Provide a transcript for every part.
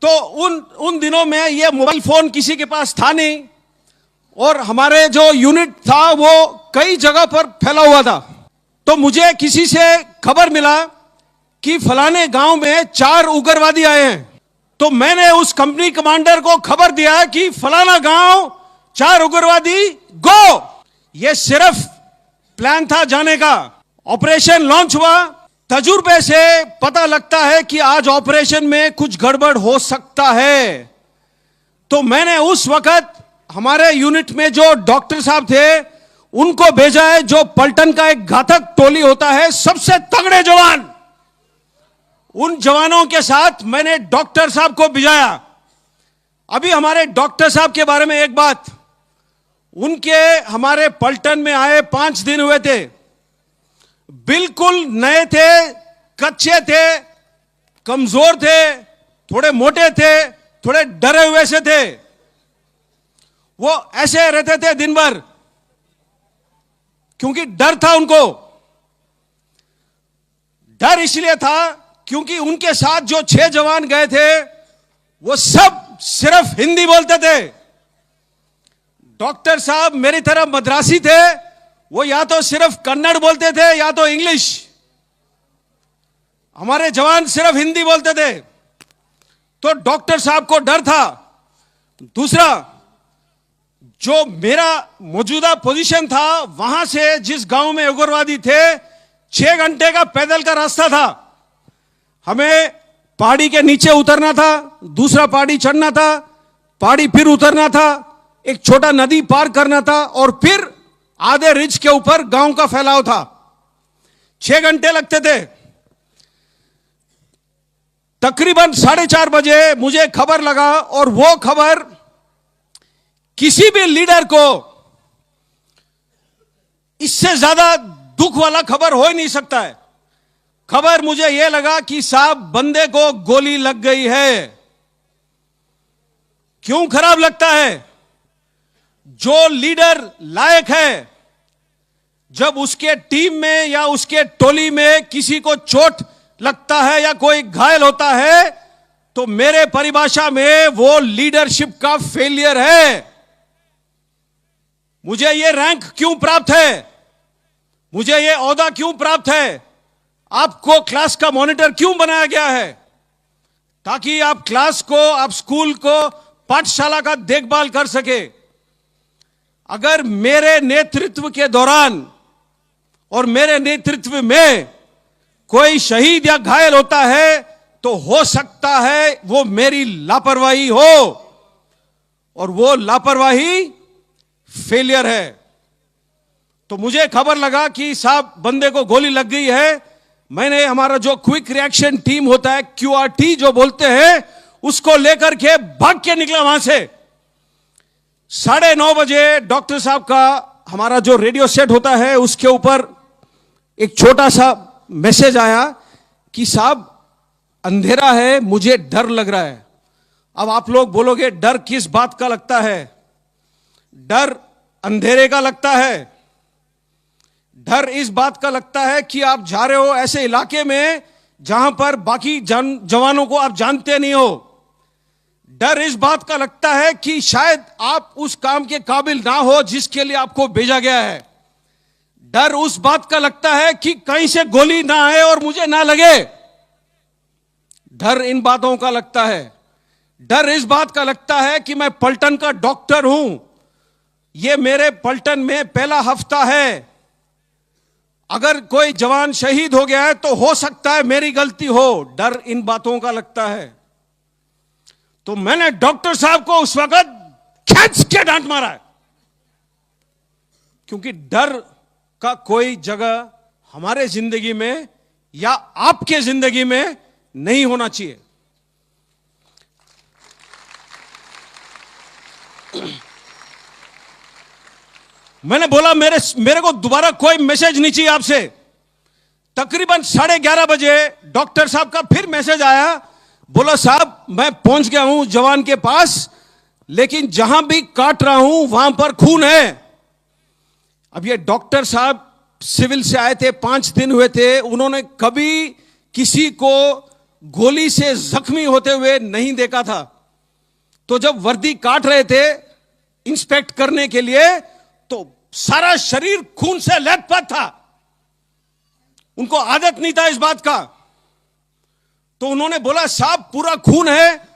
तो उन दिनों में ये मोबाइल फोन किसी के पास था नहीं, और हमारे जो यूनिट था वो कई जगह पर फैला हुआ था। तो मुझे किसी से खबर मिला कि फलाने गांव में 4 उग्रवादी आए हैं। तो मैंने उस कंपनी कमांडर को खबर दिया कि फलाना गांव 4 उग्रवादी गो। ये सिर्फ प्लान था जाने का। ऑपरेशन लॉन्च हुआ। तजुर्बे से पता लगता है कि आज ऑपरेशन में कुछ गड़बड़ हो सकता है। तो मैंने उस वक्त हमारे यूनिट में जो डॉक्टर साहब थे उनको भेजा है, जो पलटन का एक घातक टोली होता है, सबसे तगड़े जवान। उन जवानों के साथ मैंने डॉक्टर साहब को भिजाया। अभी हमारे डॉक्टर साहब के बारे में एक बात, उनके हमारे पलटन में आए 5 दिन हुए थे। बिल्कुल नए थे, कच्चे थे, कमजोर थे, थोड़े मोटे थे, थोड़े डरे हुए से थे। वो ऐसे रहते थे दिन भर, क्योंकि डर था उनको। डर इसलिए था क्योंकि उनके साथ जो 6 जवान गए थे वो सब सिर्फ हिंदी बोलते थे। डॉक्टर साहब मेरी तरह मद्रासी थे, वो या तो सिर्फ कन्नड़ बोलते थे या तो इंग्लिश। हमारे जवान सिर्फ हिंदी बोलते थे। तो डॉक्टर साहब को डर था। दूसरा, जो मेरा मौजूदा पोजीशन था, वहां से जिस गांव में उग्रवादी थे 6 घंटे का पैदल का रास्ता था। हमें पहाड़ी के नीचे उतरना था, दूसरा पहाड़ी चढ़ना था, पहाड़ी फिर उतरना था, एक छोटा नदी पार करना था, और फिर आधे रिज के ऊपर गांव का फैलाव था। 6 घंटे लगते थे। तकरीबन 4:30 बजे मुझे खबर लगा, और वो खबर किसी भी लीडर को इससे ज्यादा दुख वाला खबर हो ही नहीं सकता है। खबर मुझे यह लगा कि साहब बंदे को गोली लग गई है। क्यों खराब लगता है? जो लीडर लायक है, जब उसके टीम में या उसके टोली में किसी को चोट लगता है या कोई घायल होता है, तो मेरे परिभाषा में वो लीडरशिप का फेलियर है। मुझे ये रैंक क्यों प्राप्त है? मुझे ये ओहदा क्यों प्राप्त है? आपको क्लास का मॉनिटर क्यों बनाया गया है? ताकि आप क्लास को, आप स्कूल को, पाठशाला का देखभाल कर सके। अगर मेरे नेतृत्व के दौरान और मेरे नेतृत्व में कोई शहीद या घायल होता है, तो हो सकता है वो मेरी लापरवाही हो, और वो लापरवाही फेलियर है। तो मुझे खबर लगा कि साहब बंदे को गोली लग गई है। मैंने हमारा जो क्विक रिएक्शन टीम होता है, QRT जो बोलते हैं, उसको लेकर के भाग के निकला वहां से। 9:30 बजे डॉक्टर साहब का हमारा जो रेडियो सेट होता है उसके ऊपर एक छोटा सा मैसेज आया कि साहब अंधेरा है, मुझे डर लग रहा है। अब आप लोग बोलोगे डर किस बात का लगता है? डर अंधेरे का लगता है। डर इस बात का लगता है कि आप जा रहे हो ऐसे इलाके में जहां पर बाकी जवानों को आप जानते नहीं हो। डर इस बात का लगता है कि शायद आप उस काम के काबिल ना हो जिसके लिए आपको भेजा गया है। डर उस बात का लगता है कि कहीं से गोली ना आए और मुझे ना लगे। डर इन बातों का लगता है। डर इस बात का लगता है कि मैं पलटन का डॉक्टर हूं, ये मेरे पलटन में पहला हफ्ता है, अगर कोई जवान शहीद हो गया है तो हो सकता है मेरी गलती हो। डर इन बातों का लगता है। तो मैंने डॉक्टर साहब को उस वक्त खींच के डांट मारा है, क्योंकि डर का कोई जगह हमारे जिंदगी में या आपके जिंदगी में नहीं होना चाहिए। मैंने बोला मेरे को दोबारा कोई मैसेज नहीं चाहिए आपसे। तकरीबन 11:30 बजे डॉक्टर साहब का फिर मैसेज आया। बोला साहब मैं पहुंच गया हूं जवान के पास, लेकिन जहां भी काट रहा हूं वहां पर खून है। अब ये डॉक्टर साहब सिविल से आए थे, 5 दिन हुए थे, उन्होंने कभी किसी को गोली से जख्मी होते हुए नहीं देखा था। तो जब वर्दी काट रहे थे इंस्पेक्ट करने के लिए, तो सारा शरीर खून से लथपथ था। उनको आदत नहीं था इस बात का। तो उन्होंने बोला साहब पूरा खून है,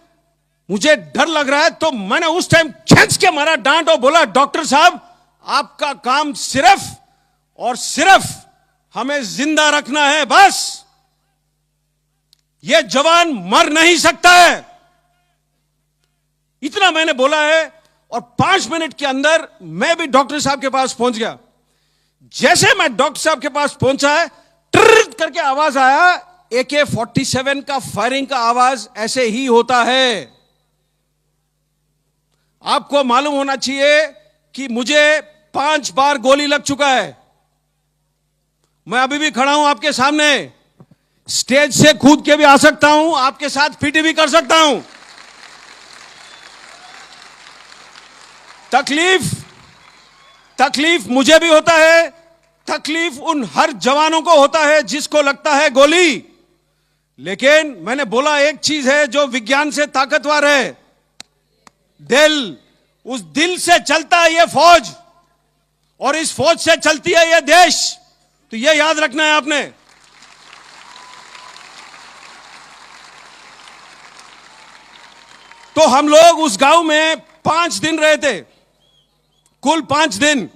मुझे डर लग रहा है। तो मैंने उस टाइम खींच के मारा डांट और बोला डॉक्टर साहब आपका काम सिर्फ और सिर्फ हमें जिंदा रखना है, बस। यह जवान मर नहीं सकता है, इतना मैंने बोला है। और 5 मिनट के अंदर मैं भी डॉक्टर साहब के पास पहुंच गया। जैसे मैं डॉक्टर साहब के पास पहुंचा है, ट्र करके आवाज आया, AK-47 का फायरिंग का आवाज ऐसे ही होता है। आपको मालूम होना चाहिए कि मुझे 5 बार गोली लग चुका है। मैं अभी भी खड़ा हूं आपके सामने, स्टेज से कूद के भी आ सकता हूं, आपके साथ पीटी भी कर सकता हूं। तकलीफ मुझे भी होता है, तकलीफ उन हर जवानों को होता है जिसको लगता है गोली। लेकिन मैंने बोला एक चीज है जो विज्ञान से ताकतवर है, दिल। उस दिल से चलता है यह फौज, और इस फौज से चलती है यह देश। तो यह याद रखना है आपने। तो हम लोग उस गांव में 5 दिन रहे थे, कुल 5 दिन।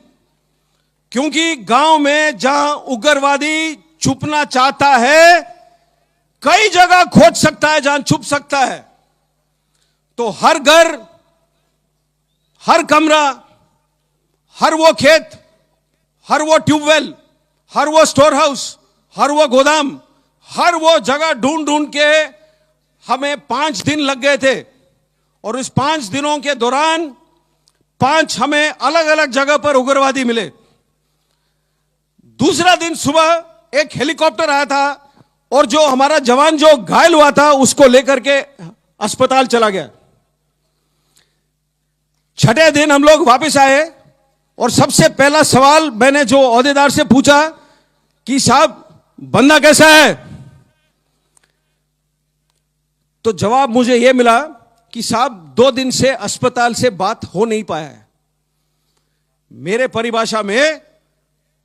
क्योंकि गांव में जहां उग्रवादी छुपना चाहता है, कई जगह खोज सकता है जहां छुप सकता है। तो हर घर, हर कमरा, हर वो खेत, हर वो ट्यूबवेल, हर वो स्टोर हाउस, हर वो गोदाम, हर वो जगह ढूंढ ढूंढ के हमें 5 दिन लग गए थे। और इस 5 दिनों के दौरान 5 हमें अलग अलग जगह पर उग्रवादी मिले। दूसरा दिन सुबह एक हेलीकॉप्टर आया था, और जो हमारा जवान जो घायल हुआ था उसको लेकर के अस्पताल चला गया। छठे दिन हम लोग वापस आए, और सबसे पहला सवाल मैंने जो ओहदेदार से पूछा कि साहब बंदा कैसा है, तो जवाब मुझे यह मिला कि साहब 2 दिन से अस्पताल से बात हो नहीं पाया है। मेरे परिभाषा में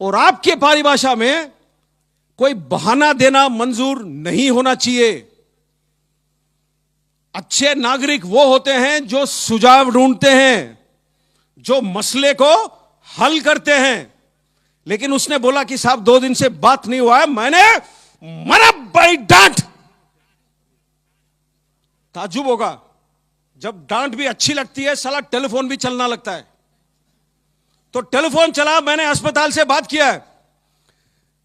और आपके परिभाषा में कोई बहाना देना मंजूर नहीं होना चाहिए। अच्छे नागरिक वो होते हैं जो सुझाव ढूंढते हैं, जो मसले को हल करते हैं। लेकिन उसने बोला कि साहब 2 दिन से बात नहीं हुआ है। मैंने मरा बड़ी डांट। ताज्जुब होगा, जब डांट भी अच्छी लगती है, साला टेलीफोन भी चलना लगता है। तो टेलीफोन चला, मैंने अस्पताल से बात किया है।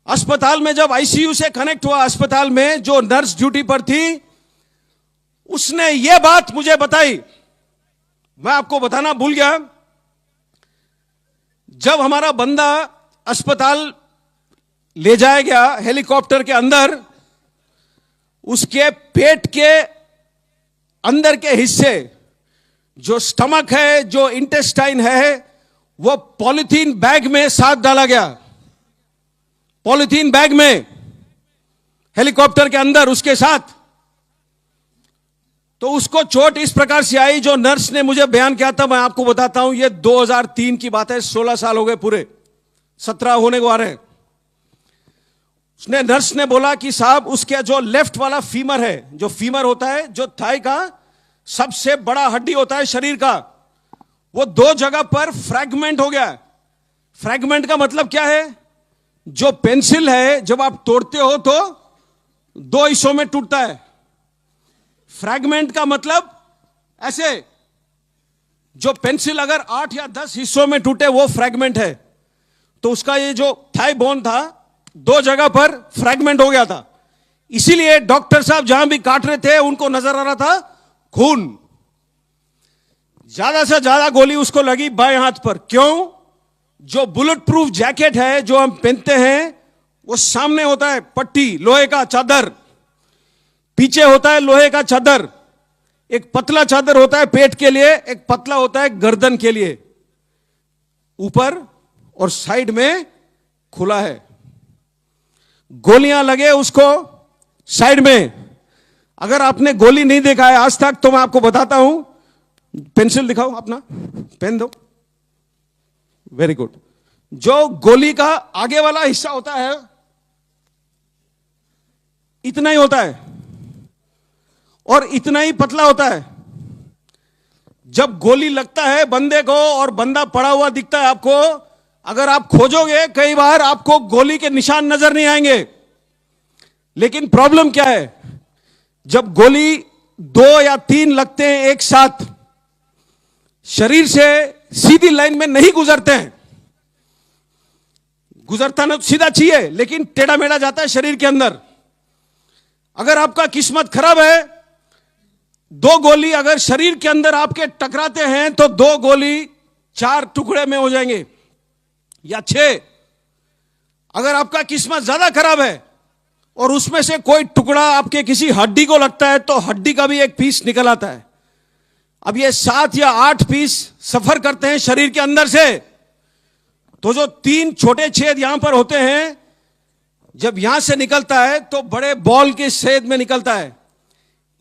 अस्पताल में जब आईसीयू से कनेक्ट हुआ, अस्पताल में जो नर्स ड्यूटी पर थी, उसने यह बात मुझे बताई, मैं आपको बताना भूल गया। जब हमारा बंदा अस्पताल ले जाया गया हेलीकॉप्टर के अंदर, उसके पेट के अंदर के हिस्से, जो स्टमक है, जो इंटेस्टाइन है, वो पॉलिथीन बैग में साथ डाला गया। पॉलिथीन बैग में हेलीकॉप्टर के अंदर उसके साथ। तो उसको चोट इस प्रकार से आई, जो नर्स ने मुझे बयान किया था, मैं आपको बताता हूं। ये 2003 की बात है, 16 साल हो गए पूरे, 17 होने को आ रहे हैं। उसने, नर्स ने बोला कि साहब उसके जो लेफ्ट वाला फीमर है, जो फीमर होता है, जो थाई का सबसे बड़ा हड्डी होता है शरीर का, वो 2 जगह पर फ्रैगमेंट हो गया। फ्रैगमेंट का मतलब क्या है? जो पेंसिल है जब आप तोड़ते हो तो 2 हिस्सों में टूटता है। फ्रैगमेंट का मतलब ऐसे, जो पेंसिल अगर 8 या 10 हिस्सों में टूटे वो फ्रैगमेंट है। तो उसका ये जो थाई बोन था, 2 जगह पर फ्रैगमेंट हो गया था। इसीलिए डॉक्टर साहब जहां भी काट रहे थे उनको नजर आ रहा था खून। ज्यादा से ज्यादा गोली उसको लगी बाएं हाथ पर। क्यों? जो बुलेट प्रूफ जैकेट है जो हम पहनते हैं, वो सामने होता है पट्टी, लोहे का चादर, पीछे होता है लोहे का चादर। एक पतला चादर होता है पेट के लिए, एक पतला होता है गर्दन के लिए। ऊपर और साइड में खुला है। गोलियां लगे उसको साइड में, अगर आपने गोली नहीं देखा है आज तक तो मैं आपको बताता हूं, पेंसिल दिखाओ अपना, पेन दो, वेरी गुड। जो गोली का आगे वाला हिस्सा होता है इतना ही होता है और इतना ही पतला होता है। जब गोली लगता है बंदे को और बंदा पड़ा हुआ दिखता है आपको, अगर आप खोजोगे कई बार आपको गोली के निशान नजर नहीं आएंगे। लेकिन प्रॉब्लम क्या है, जब गोली 2 या 3 लगते हैं एक साथ, शरीर से सीधी लाइन में नहीं गुजरते हैं। गुजरता ना तो सीधा चाहिए, लेकिन टेढ़ा मेढ़ा जाता है शरीर के अंदर। अगर आपका किस्मत खराब है, 2 गोली अगर शरीर के अंदर आपके टकराते हैं तो 2 गोली 4 टुकड़े में हो जाएंगे या 6। अगर आपका किस्मत ज्यादा खराब है और उसमें से कोई टुकड़ा आपके किसी हड्डी को लगता है तो हड्डी का भी एक पीस निकल आता है। अब ये 7 या 8 पीस सफर करते हैं शरीर के अंदर से, तो जो 3 छोटे छेद यहां पर होते हैं, जब यहां से निकलता है तो बड़े बॉल के छेद में निकलता है।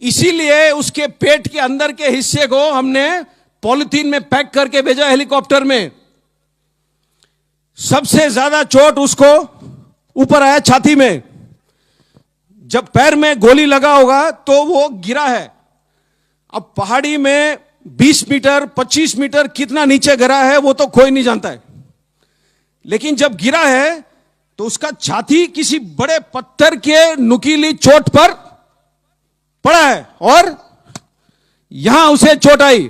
इसीलिए उसके पेट के अंदर के हिस्से को हमने पॉलिथीन में पैक करके भेजा हेलीकॉप्टर में। सबसे ज्यादा चोट उसको ऊपर आया छाती में। जब पैर में गोली लगा होगा तो वो गिरा है। अब पहाड़ी में 20 मीटर 25 मीटर कितना नीचे गिरा है वो तो कोई नहीं जानता है, लेकिन जब गिरा है तो उसका छाती किसी बड़े पत्थर के नुकीली चोट पर पड़ा है और यहां उसे चोट आई।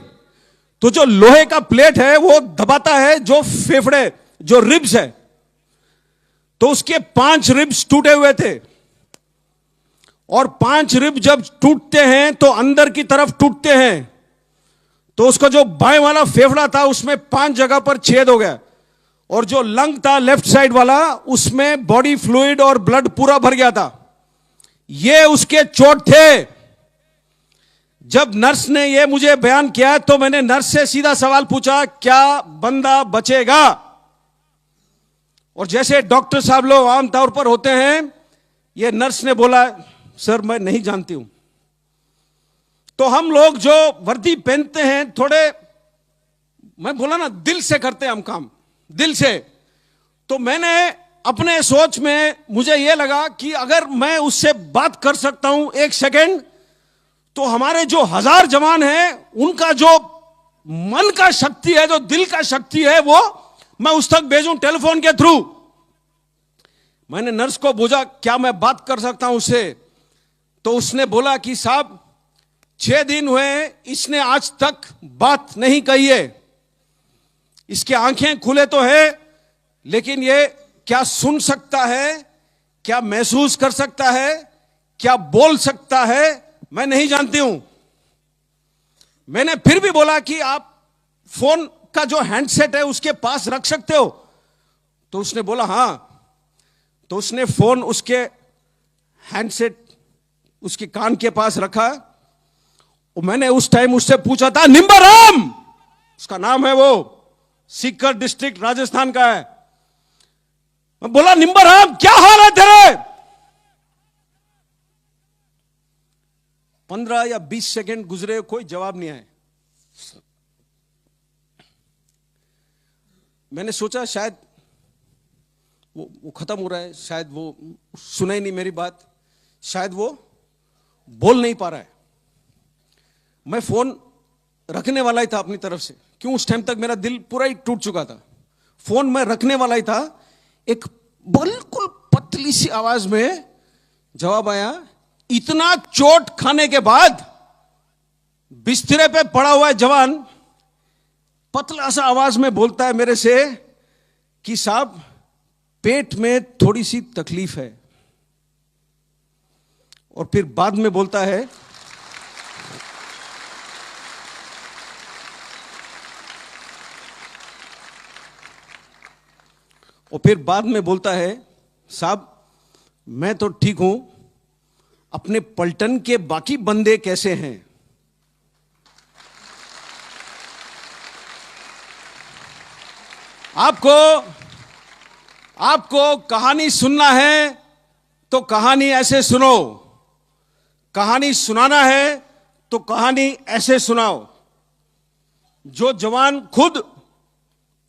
तो जो लोहे का प्लेट है वो दबाता है जो फेफड़े, जो रिब्स है, तो उसके 5 रिब्स टूटे हुए थे। और 5 रिब जब टूटते हैं तो अंदर की तरफ टूटते हैं, तो उसका जो बाएं वाला फेफड़ा था उसमें 5 जगह पर छेद हो गया, और जो लंग था लेफ्ट साइड वाला उसमें बॉडी फ्लूइड और ब्लड पूरा भर गया था। ये उसके चोट थे। जब नर्स ने ये मुझे बयान किया तो मैंने नर्स से सीधा सवाल पूछा, क्या बंदा बचेगा? और जैसे डॉक्टर साहब लोग आमतौर पर होते हैं, ये नर्स ने बोला, सर मैं नहीं जानती हूं। तो हम लोग जो वर्दी पहनते हैं थोड़े, मैं बोला ना, दिल से करते हैं हम काम, दिल से। तो मैंने अपने सोच में मुझे यह लगा कि अगर मैं उससे बात कर सकता हूं 1 सेकेंड, तो हमारे जो 1000 जवान हैं उनका जो मन का शक्ति है, जो दिल का शक्ति है, वो मैं उस तक भेजूं टेलीफोन के थ्रू। मैंने नर्स को पूछा, क्या मैं बात कर सकता हूं उससे? तो उसने बोला कि साहब 6 दिन हुए, इसने आज तक बात नहीं कही है। इसकी आंखें खुले तो है, लेकिन ये क्या सुन सकता है, क्या महसूस कर सकता है, क्या बोल सकता है, मैं नहीं जानती हूं। मैंने फिर भी बोला कि आप फोन का जो हैंडसेट है उसके पास रख सकते हो? तो उसने बोला हां। तो उसने फोन उसके हैंडसेट उसके कान के पास रखा, और मैंने उस टाइम उससे पूछा था, निम्बाराम उसका नाम है, वो सीकर डिस्ट्रिक्ट राजस्थान का है। मैं बोला, निम्बाराम क्या हाल है तेरे? 15 या 20 सेकंड गुजरे, कोई जवाब नहीं आया। मैंने सोचा शायद वो खत्म हो रहा है, शायद वो सुना ही नहीं मेरी बात, शायद वो बोल नहीं पा रहा है। मैं फोन रखने वाला ही था अपनी तरफ से, क्यों उस टाइम तक मेरा दिल पूरा ही टूट चुका था। फोन मैं रखने वाला ही था, एक बिल्कुल पतली सी आवाज में जवाब आया। इतना चोट खाने के बाद बिस्तरे पे पड़ा हुआ जवान पतला सा आवाज में बोलता है मेरे से कि साहब पेट में थोड़ी सी तकलीफ है। और फिर बाद में बोलता है, साहब मैं तो ठीक हूं, अपने पलटन के बाकी बंदे कैसे हैं? आपको कहानी सुनना है तो कहानी ऐसे सुनो। कहानी सुनाना है तो कहानी ऐसे सुनाओ। जो जवान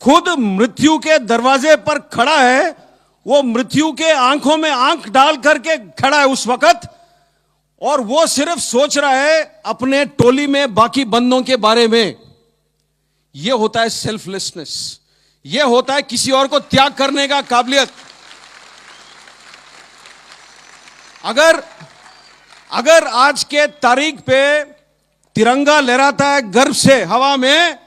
खुद मृत्यु के दरवाजे पर खड़ा है, वो मृत्यु के आंखों में आंख डाल करके खड़ा है उस वक्त, और वो सिर्फ सोच रहा है अपने टोली में बाकी बंदों के बारे में। यह होता है सेल्फलेसनेस, यह होता है किसी और को त्याग करने का काबिलियत। अगर आज के तारीख पे तिरंगा लहराता है गर्व से हवा में,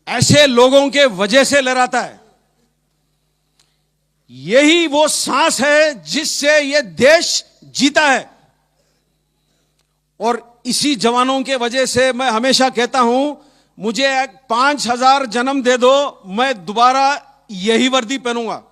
ऐसे लोगों के वजह से लहराता है। यही वो सांस है जिससे ये देश जीता है, और इसी जवानों के वजह से मैं हमेशा कहता हूं, मुझे 5000 जन्म दे दो, मैं दोबारा यही वर्दी पहनूंगा।